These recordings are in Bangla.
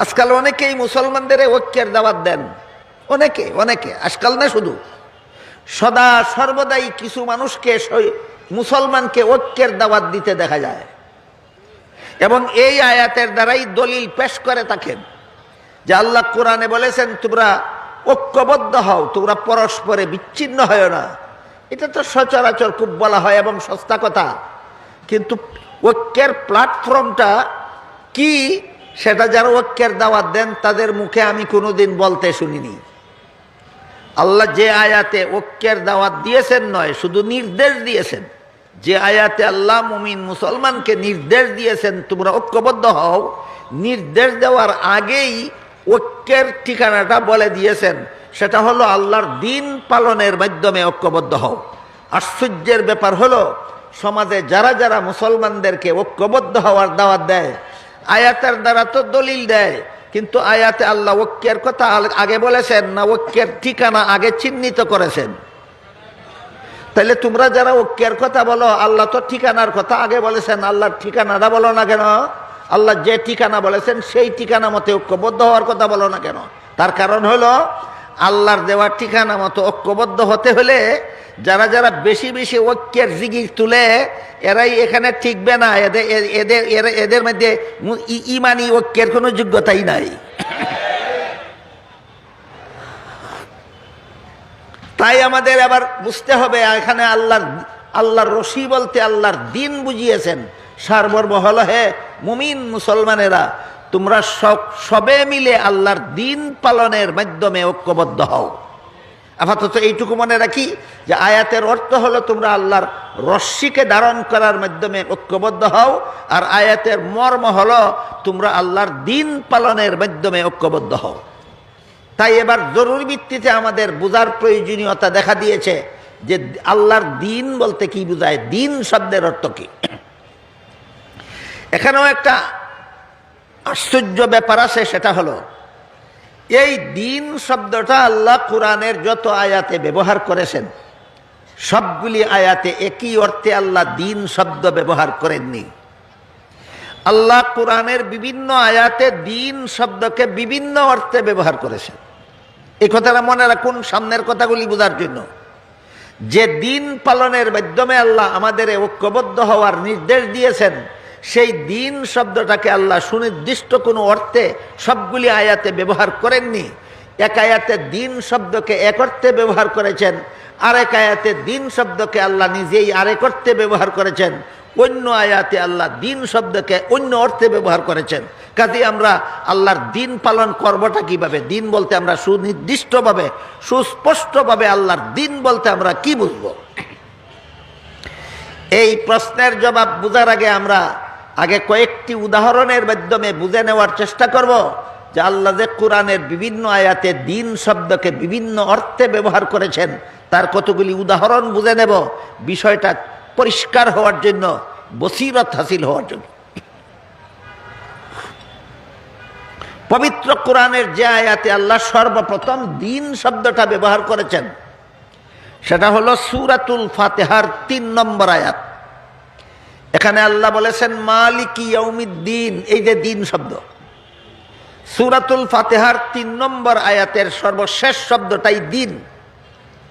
আজকাল অনেকেই মুসলমানদের ঐক্যের দাওয়াত দেন, অনেকে আজকাল না, শুধু সদা সর্বদাই কিছু মানুষকে মুসলমানকে ঐক্যের দাওয়াত দিতে দেখা যায় এবং এই আয়াতের দ্বারাই দলিল পেশ করে থাকেন যে আল্লাহ কোরআনে বলেছেন তোমরা ঐক্যবদ্ধ হও, তোমরা পরস্পরে বিচ্ছিন্ন হয় না। এটা তো সচরাচর খুব বলা হয় এবং সস্তা কথা, কিন্তু ঐক্যের প্ল্যাটফর্মটা কি সেটা যারা ঐক্যের দাওয়াত দেন তাদের মুখে আমি কোনোদিন বলতে শুনিনি। আল্লাহ যে আয়াতে ঐক্যের দাওয়াত দিয়েছেন নয়, শুধু নির্দেশ দিয়েছেন। যে আয়াতে আল্লাহ মুমিন মুসলমানকে নির্দেশ দিয়েছেন তোমরা ঐক্যবদ্ধ হও, নির্দেশ দেওয়ার আগেই ঐক্যের ঠিকানাটা বলে দিয়েছেন, সেটা হলো আল্লাহর দিন পালনের মাধ্যমে ঐক্যবদ্ধ হও। আশ্চর্যের ব্যাপার হলো সমাজে যারা যারা মুসলমানদেরকে ঐক্যবদ্ধ হওয়ার দাওয়াত দেয়, আয়াতের দ্বারা তো দলিল দেয়, কিন্তু আয়াতে আল্লাহ ঐক্যের কথা আগে বলেছেন না ঐক্যের ঠিকানা আগে চিহ্নিত করেছেন? তাহলে তোমরা যারা ঐক্যের কথা বলো, আল্লাহ তো ঠিকানার কথা আগে বলেছেন, আল্লাহর ঠিকানাটা বলো না কেন? আল্লাহ যে ঠিকানা বলেছেন সেই ঠিকানা মতে ঐক্যবদ্ধ হওয়ার কথা বলো না কেন? তার কারণ হলো আল্লাহর দেওয়ার ঠিকানা মতো ঐক্যবদ্ধ হতে হলে যারা যারা বেশি বেশি ঐক্যের জিগির তুলে এরাই এখানে টিকবে না। এদের মধ্যে ইমানি ঐক্যের কোনো যোগ্যতাই নাই। তাই আমাদের আবার বুঝতে হবে এখানে আল্লাহর রশি বলতে আল্লাহর দিন বুঝিয়েছেন। সারমর্ম হল হে মুমিন মুসলমানেরা, তোমরা সবে মিলে আল্লাহর দিন পালনের মাধ্যমে ঐক্যবদ্ধ হও। আপাতত এইটুকু মনে রাখি যে আয়াতের অর্থ হলো তোমরা আল্লাহর রশ্মিকে ধারণ করার মাধ্যমে ঐক্যবদ্ধ হও, আর আয়াতের মর্ম হলো তোমরা আল্লাহর দিন পালনের মাধ্যমে ঐক্যবদ্ধ হও। তাই এবার জরুরি ভিত্তিতে আমাদের বোঝার প্রয়োজনীয়তা দেখা দিয়েছে যে আল্লাহর দিন বলতে কি বোঝায়, দিন শব্দের অর্থ কি। এখানেও একটা আশ্চর্য ব্যাপার আছে, সেটা হলো এই দিন শব্দটা আল্লাহ কোরআনের যত আয়াতে ব্যবহার করেছেন সবগুলি আয়াতে একই অর্থে আল্লাহ দিন শব্দ ব্যবহার করেননি। আল্লাহ কোরআনের বিভিন্ন আয়াতে দিন শব্দকে বিভিন্ন অর্থে ব্যবহার করেছেন। এই কথাটা মনে রাখুন সামনের কথাগুলি বোঝার জন্য। যে দিন পালনের মাধ্যমে আল্লাহ আমাদের ঐক্যবদ্ধ হওয়ার নির্দেশ দিয়েছেন, সেই দিন শব্দটাকে আল্লাহ সুনির্দিষ্ট কোনো অর্থে সবগুলি আয়াতে ব্যবহার করেননি। এক আয়াতে দিন শব্দকে এক অর্থে ব্যবহার করেছেন, আরেক আয়াতে দিন শব্দকে আল্লাহ নিজেই আরেক অর্থে ব্যবহার করেছেন, অন্য আয়াতে আল্লাহ দিন শব্দকে অন্য অর্থে ব্যবহার করেছেন। কাজে আমরা আল্লাহর দিন পালন করবটা কিভাবে? দিন বলতে আমরা সুনির্দিষ্টভাবে সুস্পষ্টভাবে আল্লাহর দিন বলতে আমরা কি বুঝব? এই প্রশ্নের জবাব বোঝার আগে আমরা কয়েকটি উদাহরণের মাধ্যমে বুঝে নেওয়ার চেষ্টা করব যে আল্লাহ যে কোরআনের বিভিন্ন আয়াতে দিন শব্দকে বিভিন্ন অর্থে ব্যবহার করেছেন তার কতগুলি উদাহরণ বুঝে নেব, বিষয়টা পরিষ্কার হওয়ার জন্য, বসিরত হাসিল হওয়ার জন্য। পবিত্র কোরআনের যে আয়াতে আল্লাহ সর্বপ্রথম দিন শব্দটা ব্যবহার করেছেন সেটা হলো সূরাতুল ফাতিহার ৩ নম্বর আয়াত। এখানে আল্লাহ বলেছেন মালিকি ইয়াউমিদ্দিন, এই যে দিন শব্দ। সূরাতুল ফাতিহার ৩ নম্বর আয়াতের সর্বশেষ শব্দটাই দিন।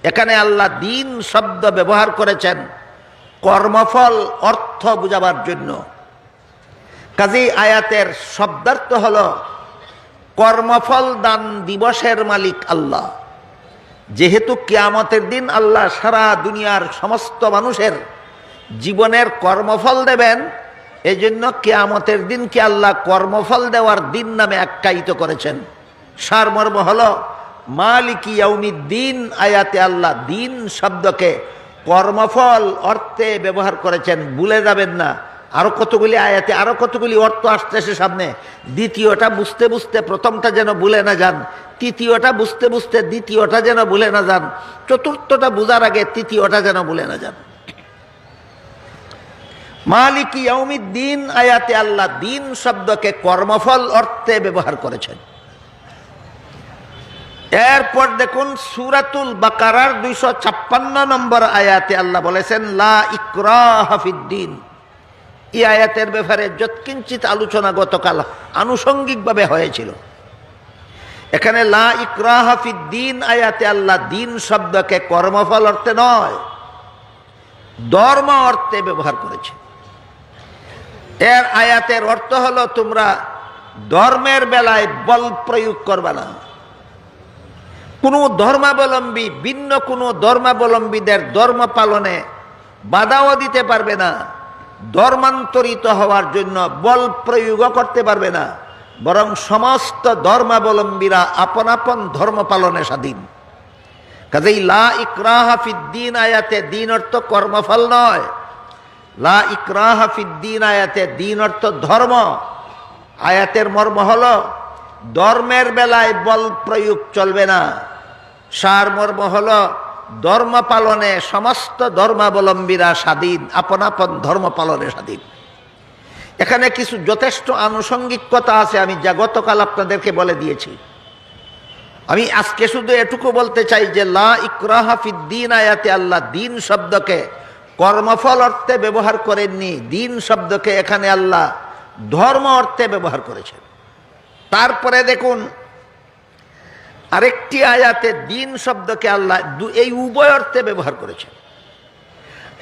এখানে আল্লাহ দিন শব্দ ব্যবহার করেছেন কর্মফল অর্থ বুঝাবার জন্য। কাজেই আয়াতের শব্দার্থ হলো কর্মফল দান দিবসের মালিক আল্লাহ। যেহেতু কিয়ামতের দিন আল্লাহ সারা দুনিয়ার সমস্ত মানুষের জীবনের কর্মফল দেবেন, এজন্য কিয়ামতের দিনকে আল্লাহ কর্মফল দেওয়ার দিন নামে আখ্যায়িত করেছেন। সারমর্ম হলো মালিকি ইয়াউমিদ্দিন আয়াতে আল্লাহ দিন শব্দকে কর্মফল অর্থে ব্যবহার করেছেন। ভুলে যাবেন না, আরো কতগুলি আয়াতে আরো কতগুলি অর্থ আসতেছে সামনে। দ্বিতীয়টা বুঝতে বুঝতে প্রথমটা যেন ভুলে না যান, তৃতীয়টা বুঝতে বুঝতে দ্বিতীয়টা যেন ভুলে না যান, চতুর্থটা বুঝার আগে তৃতীয়টা যেন ভুলে না যান। মালিকি ইয়াউমিদ্দিন আয়াতে আল্লাহ দিন শব্দকে কর্মফল অর্থে ব্যবহার করেছেন। এরপর দেখুন সূরাতুল বাকারার ২৫৬ নম্বর আয়াতে আল্লাহ বলেছেন লা ইকরাহা ফিদ্দিন, এই আয়াতের ব্যাপারে যৎকিঞ্চিত আলোচনা গতকাল আনুষঙ্গিকভাবে হয়েছিল। এখানে লা ইকরাহা ফিদ্দীন আয়াতে আল্লাহ দিন শব্দকে কর্মফল অর্থে নয়, ধর্ম অর্থে ব্যবহার করেছে। এর আয়াতের অর্থ হলো তোমরা ধর্মের বেলায় বল প্রয়োগ করবে না। কোনো ধর্মাবলম্বী ভিন্ন কোনো ধর্মাবলম্বীদের ধর্ম পালনে বাধাও দিতে পারবে না, ধর্মান্তরিত হওয়ার জন্য বল প্রয়োগও করতে পারবে না, বরং সমস্ত ধর্মাবলম্বীরা আপন আপন ধর্ম পালনে স্বাধীন। কাজেই লা ইকরাহা ফিদ্দীন আয়াতে দিন অর্থ কর্মফল নয়, লা ইকরাহা ফিদ্দীন আয়াতে দিন অর্থ ধর্ম। আয়াতের মর্ম হলো ধর্মের বেলায় বল প্রয়োগ চলবে না। সার মর্ম হলো ধর্ম পালনে সমস্ত ধর্মাবলম্বীরা স্বাধীন, আপন আপন ধর্ম পালনে স্বাধীন। এখানে কিছু যথেষ্ট আনুষঙ্গিক কথা আছে, আমি যা গতকাল আপনাদেরকে বলে দিয়েছি। আমি আজকে শুধু এটুকু বলতে চাই যে লা ইকরাহা ফিদ্দীন আয়াতে আল্লাহ দিন শব্দকে কর্মফল অর্থে ব্যবহার করেননি, দিন শব্দকে এখানে আল্লাহ ধর্ম অর্থে ব্যবহার করেছেন। তারপরে দেখুন আরেকটি আয়াতে দিন শব্দকে আল্লাহ এই উভয় অর্থে ব্যবহার করেছেন।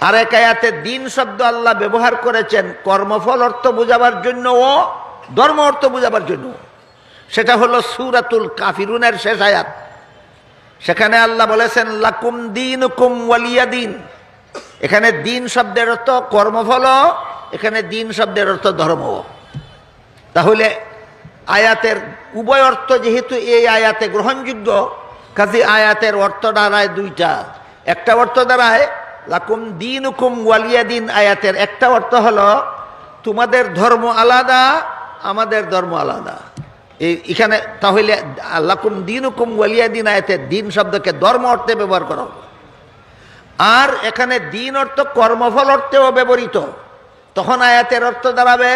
আরেক আয়াতে দিন শব্দ আল্লাহ ব্যবহার করেছেন কর্মফল অর্থ বোঝাবার জন্য ও ধর্ম অর্থ বোঝাবার জন্য। সেটা হলো সূরাতুল কাফিরুনের শেষ আয়াত। সেখানে আল্লাহ বলেছেন লাকুম দীনুকুম ওয়ালিয়া দিন। এখানে দিন শব্দের অর্থ কর্মফল, এখানে দিন শব্দের অর্থ ধর্ম। তাহলে আয়াতের উভয় অর্থ যেহেতু এই আয়াতে গ্রহণযোগ্য, কাজে আয়াতের অর্থ দাঁড়ায় দুইটা। একটা অর্থ দাঁড়ায় লাকুম দীনুকুম ওয়ালিয়া দিন। আয়াতের একটা অর্থ হলো তোমাদের ধর্ম আলাদা, আমাদের ধর্ম আলাদা। এখানে তাহলে লাকুম দীনুকুম ওয়ালিয়া দিন আয়াতে দিন শব্দকে ধর্ম অর্থে ব্যবহার করা হবে। আর এখানে দিন অর্থ কর্মফল অর্থেও ব্যবহৃত। তখন আয়াতের অর্থ দাঁড়াবে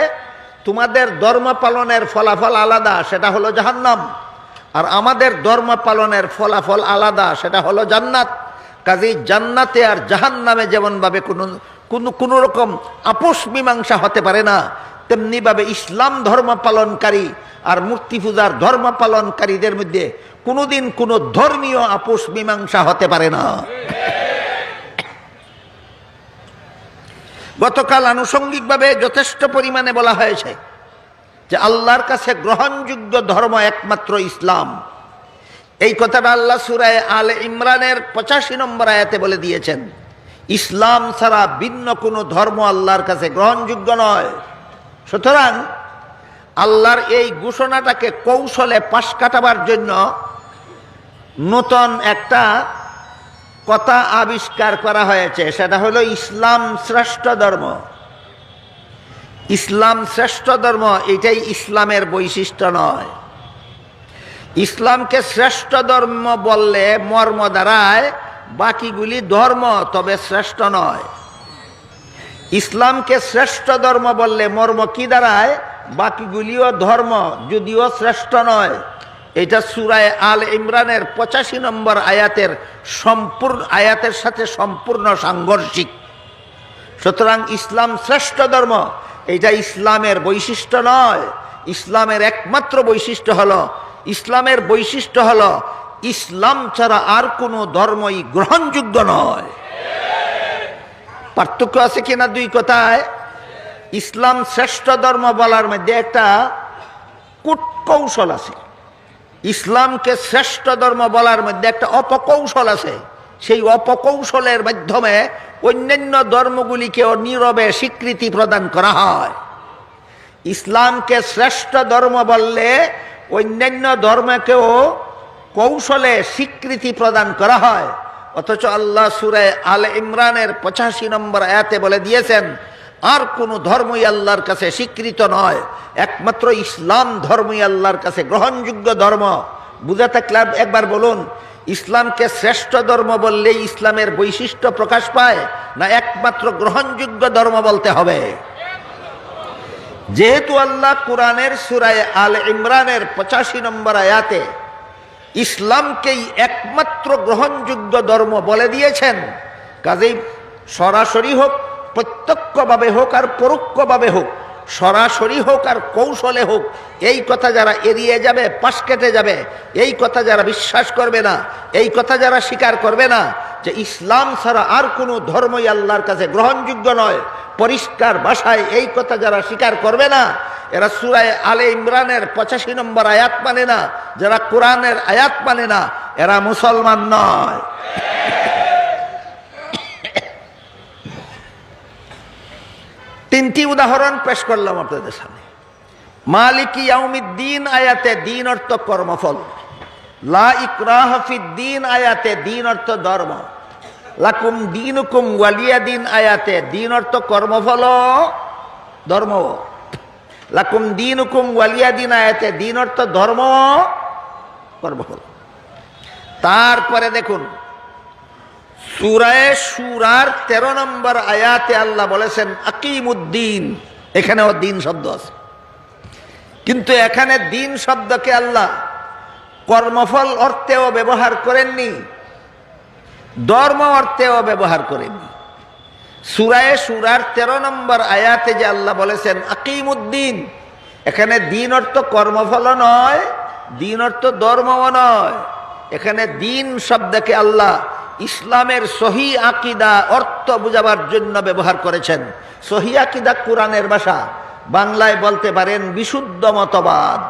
তোমাদের ধর্ম পালনের ফলাফল আলাদা, সেটা হলো জাহান্নাম, আর আমাদের ধর্ম পালনের ফলাফল আলাদা, সেটা হলো জান্নাত। কাজেই জান্নাতে আর জাহান্নামে যেমনভাবে কোনো রকম আপোষ মীমাংসা হতে পারে না, তেমনিভাবে ইসলাম ধর্ম পালনকারী আর মূর্তি পূজার ধর্ম পালনকারীদের মধ্যে কোনোদিন কোনো ধর্মীয় আপোষ মীমাংসা হতে পারে না। গতকাল আনুষঙ্গিকভাবে যথেষ্ট পরিমাণে বলা হয়েছে যে আল্লাহর কাছে গ্রহণযোগ্য ধর্ম একমাত্র ইসলাম। এই কথাটা আল্লাহ সূরা আলে ইমরানের 85 নম্বর আয়াতে বলে দিয়েছেন। ইসলাম ছাড়া ভিন্ন কোনো ধর্ম আল্লাহর কাছে গ্রহণযোগ্য নয়। সুতরাং আল্লাহর এই ঘোষণাটাকে কৌশলে পাশ কাটাবার জন্য নতুন একটা কথা আবিষ্কার করা হয়েছে, সেটা হলো ইসলাম শ্রেষ্ঠ ধর্ম। ইসলাম শ্রেষ্ঠ ধর্ম, এটাই ইসলামের বৈশিষ্ট্য নয়। ইসলামকে শ্রেষ্ঠ ধর্ম বললে মর্ম দাঁড়ায় বাকিগুলি ধর্ম, তবে শ্রেষ্ঠ নয়। ইসলামকে শ্রেষ্ঠ ধর্ম বললে মর্ম কি দাঁড়ায়? বাকিগুলিও ধর্ম, যদিও শ্রেষ্ঠ নয়। এটা সূরা আলে ইমরানের 85 নম্বর আয়াতের সাথে সম্পূর্ণ সাংঘর্ষিক। সুতরাং ইসলাম শ্রেষ্ঠ ধর্ম, এটা ইসলামের বৈশিষ্ট্য নয়। ইসলামের একমাত্র বৈশিষ্ট্য হলো ইসলাম ছাড়া আর কোনো ধর্মই গ্রহণযোগ্য নয়। পার্থক্য আছে কিনা দুই কথায়? ইসলাম শ্রেষ্ঠ ধর্ম বলার মধ্যে একটা কূটকৌশল আছে। ইসলামকে শ্রেষ্ঠ ধর্ম বলার মধ্যে একটা অপকৌশল আছে। সেই অপকৌশলের মাধ্যমে অন্যান্য ধর্মগুলিকেও নীরবে স্বীকৃতি প্রদান করা হয়। ইসলামকে শ্রেষ্ঠ ধর্ম বললে অন্যান্য ধর্মকেও কৌশলে স্বীকৃতি প্রদান করা হয়। অথচ আল্লাহ সূরা আলে ইমরানের 85 নম্বর আয়াতে বলে দিয়েছেন আর কোনো ধর্মই আল্লাহর কাছে স্বীকৃত নয়, একমাত্র ইসলাম ধর্মই আল্লাহর কাছে গ্রহণযোগ্য ধর্ম। বুঝে থাকলে একবার বলুন, ইসলামকে শ্রেষ্ঠ ধর্ম বললে ইসলামের বৈশিষ্ট্য প্রকাশ পায়, না একমাত্র গ্রহণযোগ্য ধর্ম বলতে হবে? যেহেতু আল্লাহ কোরআনের সূরা আলে ইমরানের 85 নম্বর আয়াতে ইসলামকেই একমাত্র গ্রহণযোগ্য ধর্ম বলে দিয়েছেন, কাজেই সরাসরি হোক প্রত্যক্ষভাবে হোক আর পরোক্ষভাবে হোক, সরাসরি হোক আর কৌশলে হোক, এই কথা যারা এড়িয়ে যাবে, পাশ কেটে যাবে, এই কথা যারা বিশ্বাস করবে না, এই কথা যারা স্বীকার করবে না যে ইসলাম ছাড়া আর কোনো ধর্মই আল্লাহর কাছে গ্রহণযোগ্য নয়, পরিষ্কার ভাষায় এই কথা যারা স্বীকার করবে না, এরা সূরা আলে ইমরানের 85 নম্বর আয়াত মানে না, যারা কোরআনের আয়াত মানে না, এরা মুসলমান নয়। তিনটি উদাহরণ পেশ করলাম আপনাদের সামনে। মালিকি ইয়াউমিদ্দিন আয়াতে দিন অর্থ কর্মফল, লা ইকরাহা ফিদ্দিন আয়াতে দিন অর্থ ধর্ম, লাকুম দীনুকুম ওয়ালিয়া দিন আয়াতে দিন অর্থ কর্মফল ধর্ম, লাকুম দীনুকুম ওয়ালিয়া দিন আয়াতে দিন অর্থ ধর্ম কর্মফল। তারপরে দেখুন সূরা শুরার 13 নম্বর আয়াতে আল্লাহ বলেছেন আকিমুদ্দিন, এখানেও দিন শব্দ আছে, কিন্তু এখানে দিন শব্দকে আল্লাহ কর্মফল অর্থেও ব্যবহার করেননি, ধর্ম অর্থেও ব্যবহার করেননি। সূরা শুরার 13 নম্বর আয়াতে যে আল্লাহ বলেছেন আকিমুদ্দিন, এখানে দিন অর্থ কর্মফল নয়, দিন অর্থ ধর্মও নয়, এখানে দিন শব্দকে আল্লাহ ইসলামের সহি আকীদা অর্থ বুঝাবার জন্য ব্যবহার করেছেন। সহি আকীদা কোরআনের ভাষা, বাংলায় বলতে পারেন বিশুদ্ধ মতবাদ।